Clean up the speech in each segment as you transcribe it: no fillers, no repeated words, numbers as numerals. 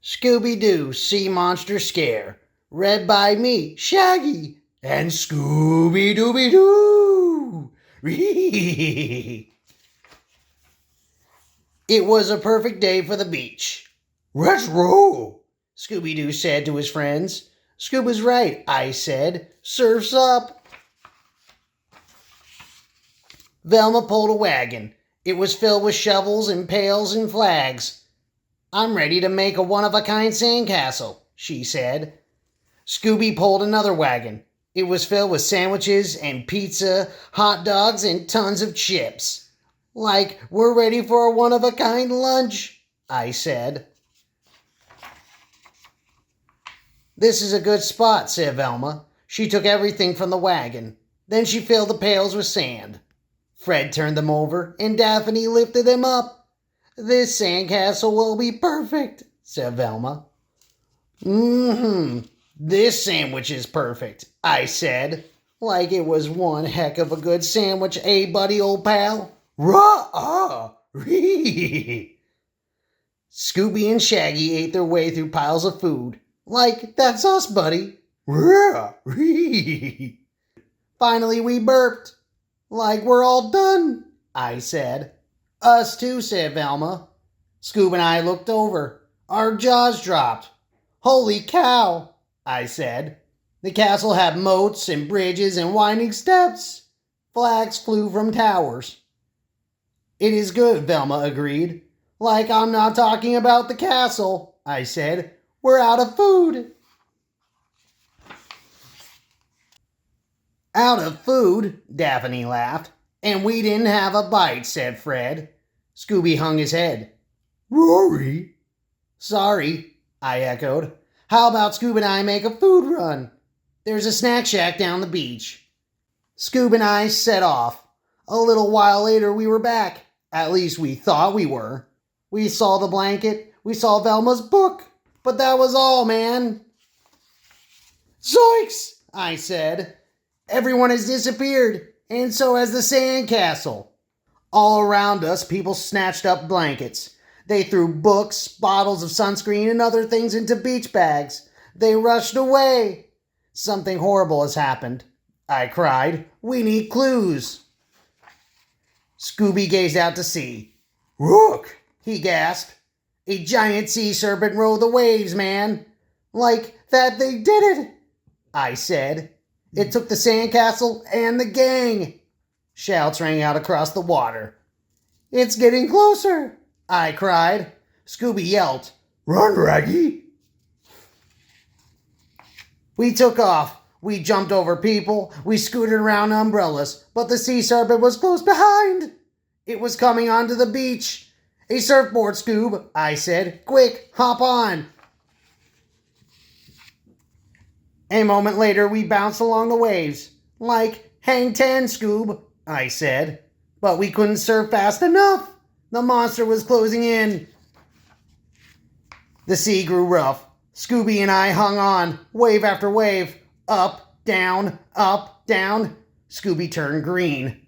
Scooby-Doo Sea Monster Scare, read by me, Shaggy, and Scooby-Dooby-Doo. It was a perfect day for the beach. Let's roll, Scooby-Doo said to his friends. Scooby's right, I said. Surf's up. Velma pulled a wagon. It was filled with shovels and pails and flags. I'm ready to make a one-of-a-kind sandcastle, she said. Scooby pulled another wagon. It was filled with sandwiches and pizza, hot dogs, and tons of chips. Like we're ready for a one-of-a-kind lunch, I said. This is a good spot, said Velma. She took everything from the wagon. Then she filled the pails with sand. Fred turned them over, and Daphne lifted them up. This sandcastle will be perfect, said Velma. This sandwich is perfect, I said, like it was one heck of a good sandwich, eh, buddy, old pal? Rah-ah-ree! Scooby and Shaggy ate their way through piles of food. Like, that's us, buddy. Rah-ree! Finally, we burped. Like we're all done, I said. Us too, said Velma. Scoob and I looked over. Our jaws dropped. Holy cow, I said. The castle had moats and bridges and winding steps. Flags flew from towers. It is good, Velma agreed. Like I'm not talking about the castle, I said. We're out of food. Out of food, Daphne laughed. And we didn't have a bite, said Fred. Scooby hung his head. Rory? Sorry, I echoed. How about Scoob and I make a food run? There's a snack shack down the beach. Scoob and I set off. A little while later we were back. At least we thought we were. We saw the blanket. We saw Velma's book. But that was all, man. Zoinks, I said. Everyone has disappeared, and so has the sandcastle. All around us, people snatched up blankets. They threw books, bottles of sunscreen, and other things into beach bags. They rushed away. Something horrible has happened, I cried. We need clues. Scooby gazed out to sea. Look, he gasped. A giant sea serpent rode the waves, man. Like that they did it, I said. It took the sandcastle and the gang. Shouts rang out across the water. It's getting closer, I cried. Scooby yelped. Run, Raggy. We took off. We jumped over people. We scooted around umbrellas. But the sea serpent was close behind. It was coming onto the beach. A surfboard, Scoob, I said. Quick, hop on. A moment later, we bounced along the waves. Like, hang 10, Scoob, I said. But we couldn't surf fast enough. The monster was closing in. The sea grew rough. Scooby and I hung on, wave after wave. Up, down, up, down. Scooby turned green.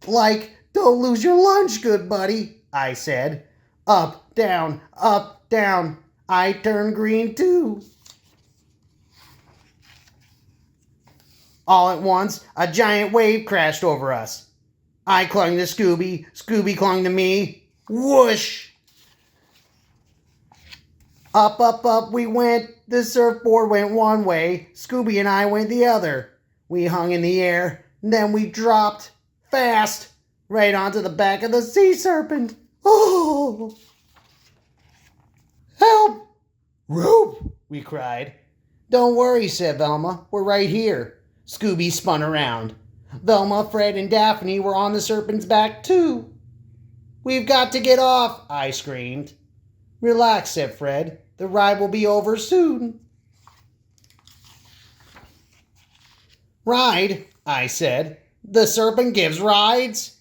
Like, don't lose your lunch, good buddy, I said. Up, down, up, down. I turned green too. All at once, a giant wave crashed over us. I clung to Scooby. Scooby clung to me. Whoosh! Up, up, up we went. The surfboard went one way. Scooby and I went the other. We hung in the air. Then we dropped. Fast. Right onto the back of the sea serpent. Oh! Help! Rope! We cried. Don't worry, said Velma. We're right here. Scooby spun around. Velma, Fred, and Daphne were on the serpent's back, too. We've got to get off, I screamed. Relax, said Fred. The ride will be over soon. Ride, I said. The serpent gives rides?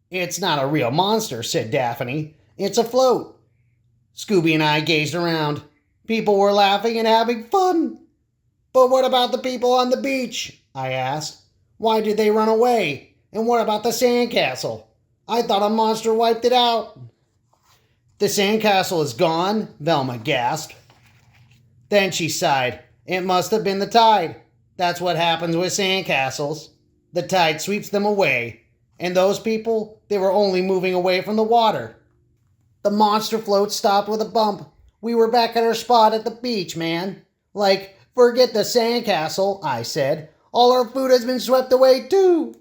It's not a real monster, said Daphne. It's a float. Scooby and I gazed around. People were laughing and having fun. But what about the people on the beach? I asked. Why did they run away? And what about the sandcastle? I thought a monster wiped it out. The sandcastle is gone, Velma gasped. Then she sighed. It must have been the tide. That's what happens with sandcastles. The tide sweeps them away. And those people, they were only moving away from the water. The monster float stopped with a bump. We were back at our spot at the beach, man. Like, forget the sandcastle, I said. All our food has been swept away, too.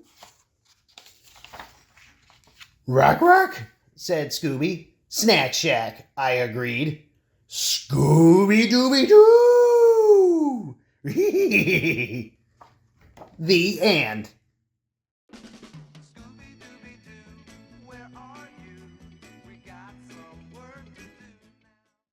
Rock, rock, said Scooby. Snack Shack, I agreed. Scooby-Dooby-Doo! The end.